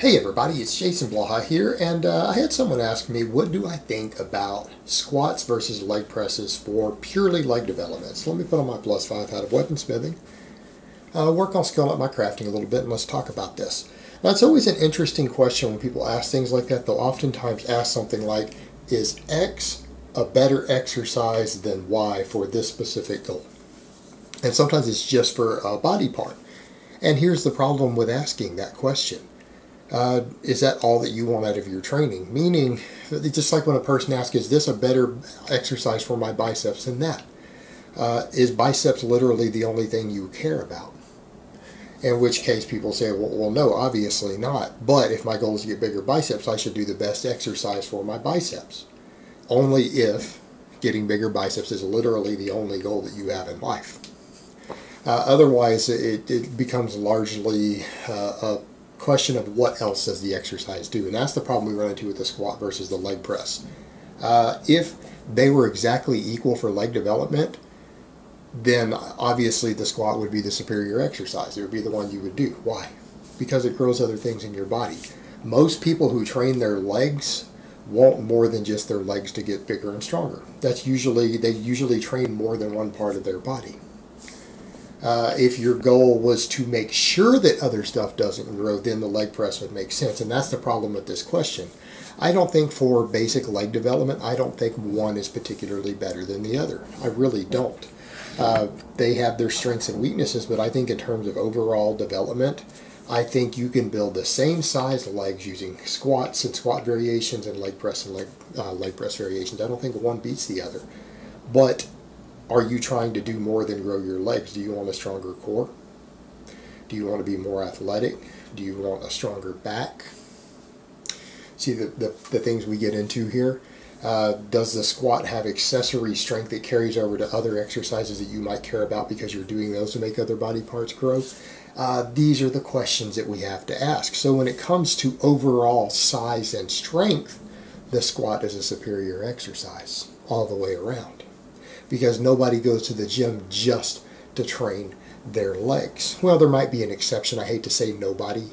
Hey everybody, it's Jason Blaha here, and I had someone ask me, what do I think about squats versus leg presses for purely leg development? So let me put on my +5 hat of weaponsmithing, work on scaling up my crafting a little bit, and let's talk about this. Now, it's always an interesting question when people ask things like that. They'll oftentimes ask something like, is X a better exercise than Y for this specific goal? And sometimes it's just for a body part. And here's the problem with asking that question. Is that all that you want out of your training? Meaning, just like when a person asks, is this a better exercise for my biceps than that? Is biceps literally the only thing you care about? In which case people say, well, no, obviously not. But if my goal is to get bigger biceps, I should do the best exercise for my biceps. Only if getting bigger biceps is literally the only goal that you have in life. Otherwise, it becomes largely a question of what else does the exercise do, and that's the problem we run into with the squat versus the leg press. If they were exactly equal for leg development, then obviously the squat would be the superior exercise. It would be the one you would do. Why? Because it grows other things in your body. Most people who train their legs want more than just their legs to get bigger and stronger. They usually train more than one part of their body. If your goal was to make sure that other stuff doesn't grow, then the leg press would make sense. And that's the problem with this question. I don't think for basic leg development, I don't think one is particularly better than the other. I really don't. They have their strengths and weaknesses, but I think in terms of overall development, I think you can build the same size legs using squats and squat variations and leg press and leg press variations. I don't think one beats the other. But are you trying to do more than grow your legs? Do you want a stronger core? Do you want to be more athletic? Do you want a stronger back? See the things we get into here. Does the squat have accessory strength that carries over to other exercises that you might care about because you're doing those to make other body parts grow? These are the questions that we have to ask. So when it comes to overall size and strength, the squat is a superior exercise all the way around. Because nobody goes to the gym just to train their legs. Well, there might be an exception. I hate to say nobody,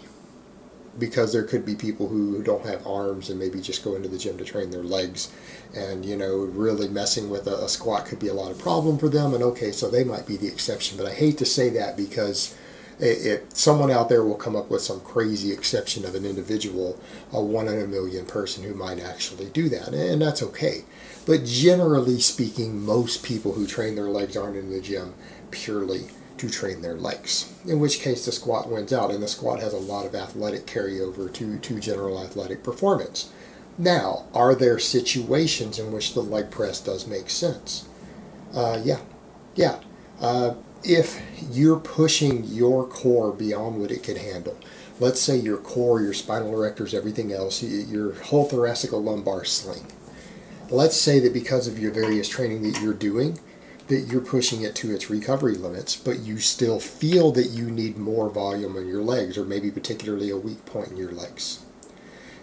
because there could be people who don't have arms and maybe just go into the gym to train their legs. And, you know, really messing with a squat could be a lot of problem for them. And okay, so they might be the exception. But I hate to say that because someone out there will come up with some crazy exception of an individual, a 1 in a million person who might actually do that, and that's okay. But generally speaking, most people who train their legs aren't in the gym purely to train their legs, in which case the squat wins out, and the squat has a lot of athletic carryover to general athletic performance. Now, are there situations in which the leg press does make sense? Yeah. If you're pushing your core beyond what it can handle, let's say your core, your spinal erectors, everything else, your whole thoracicolumbar sling. Let's say that because of your various training that you're doing, that you're pushing it to its recovery limits, but you still feel that you need more volume in your legs, or maybe particularly a weak point in your legs.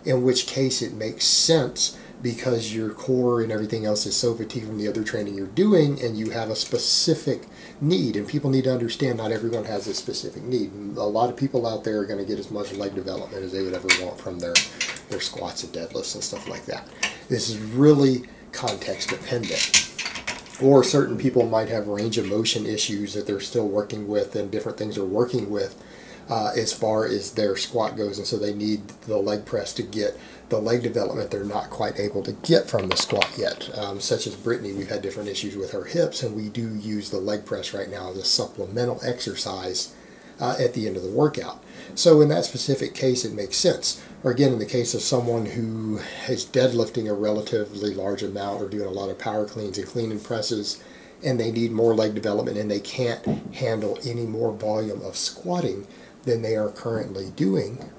In which case it makes sense because your core and everything else is so fatigued from the other training you're doing, and you have a specific need. And people need to understand not everyone has a specific need. A lot of people out there are going to get as much leg development as they would ever want from their squats and deadlifts and stuff like that. This is really context dependent. Or certain people might have range of motion issues that they're still working with, and different things they're working with as far as their squat goes, and so they need the leg press to get the leg development they're not quite able to get from the squat yet. Such as Brittany, we've had different issues with her hips, and we do use the leg press right now as a supplemental exercise at the end of the workout. So in that specific case, it makes sense. Or again, in the case of someone who is deadlifting a relatively large amount or doing a lot of power cleans and clean and presses, and they need more leg development and they can't handle any more volume of squatting than they are currently doing,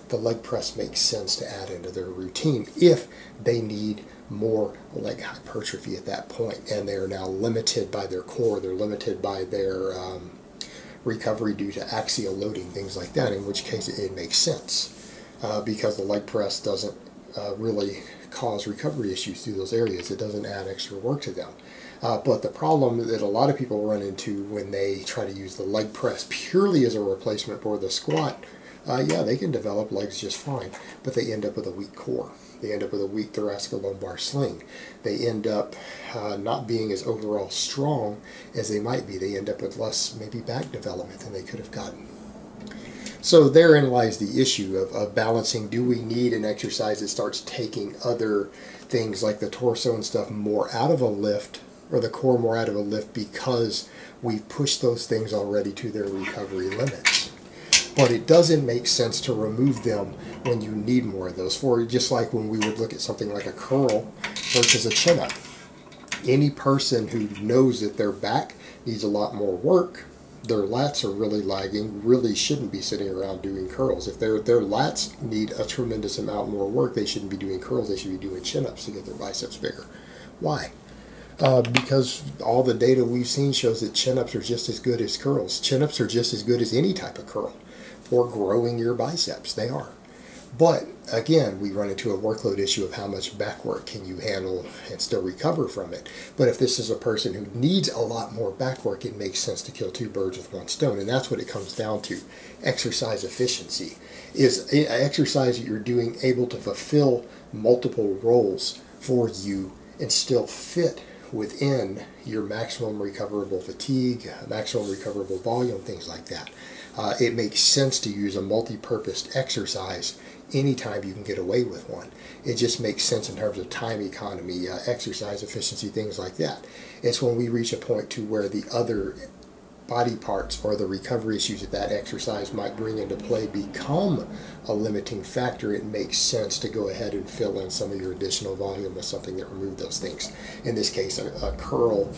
the leg press makes sense to add into their routine if they need more leg hypertrophy at that point, and they are now limited by their core, they're limited by their recovery due to axial loading, things like that, in which case it makes sense because the leg press doesn't really cause recovery issues through those areas. It doesn't add extra work to them. But the problem that a lot of people run into when they try to use the leg press purely as a replacement for the squat yeah, they can develop legs just fine, but they end up with a weak core. They end up with a weak thoracolumbar sling. They end up not being as overall strong as they might be. They end up with less maybe back development than they could have gotten. So therein lies the issue of balancing. Do we need an exercise that starts taking other things like the torso and stuff more out of a lift, or the core more out of a lift, because we've pushed those things already to their recovery limits? But it doesn't make sense to remove them when you need more of those. For just like when we would look at something like a curl versus a chin-up. Any person who knows that their back needs a lot more work, their lats are really lagging, really shouldn't be sitting around doing curls. If their lats need a tremendous amount more work, they shouldn't be doing curls, they should be doing chin-ups to get their biceps bigger. Why? Because all the data we've seen shows that chin-ups are just as good as curls. Chin-ups are just as good as any type of curl for growing your biceps. They are. But again, we run into a workload issue of how much back work can you handle and still recover from it. But if this is a person who needs a lot more back work, it makes sense to kill two birds with one stone. And that's what it comes down to. Exercise efficiency. Is exercise that you're doing able to fulfill multiple roles for you and still fit within your maximum recoverable fatigue, maximum recoverable volume, things like that. It makes sense to use a multi-purpose exercise anytime you can get away with one. It just makes sense in terms of time economy, exercise efficiency, things like that. It's when we reach a point to where the other body parts or the recovery issues that that exercise might bring into play become a limiting factor. It makes sense to go ahead and fill in some of your additional volume with something that removes those things. In this case, a curl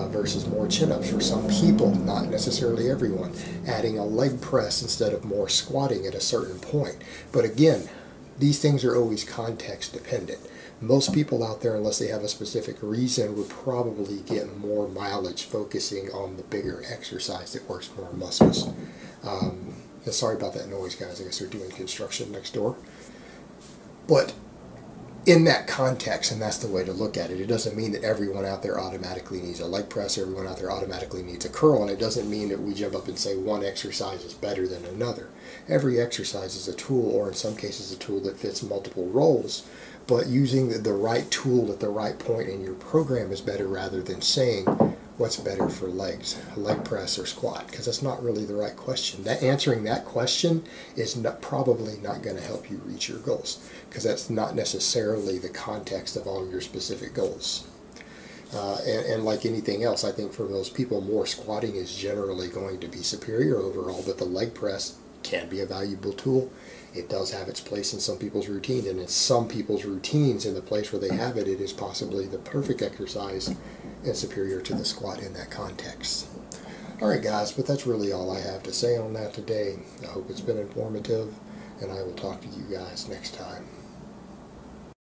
versus more chin-ups for some people, not necessarily everyone. Adding a leg press instead of more squatting at a certain point. But again, these things are always context dependent. Most people out there, unless they have a specific reason, would probably get more mileage focusing on the bigger exercise that works more muscles. Sorry about that noise, guys. I guess they're doing construction next door. But in that context, and that's the way to look at it, it doesn't mean that everyone out there automatically needs a leg press, everyone out there automatically needs a curl, and it doesn't mean that we jump up and say one exercise is better than another. Every exercise is a tool, or in some cases a tool that fits multiple roles, but using the right tool at the right point in your program is better, rather than saying what's better for legs, leg press or squat, because that's not really the right question. Answering that question is probably not going to help you reach your goals, because that's not necessarily the context of all your specific goals. And like anything else, I think for most people, more squatting is generally going to be superior overall, but the leg press can be a valuable tool. It does have its place in some people's routine, and in some people's routines, in the place where they have it, it is possibly the perfect exercise and superior to the squat in that context. Alright guys, but that's really all I have to say on that today. I hope it's been informative, and I will talk to you guys next time.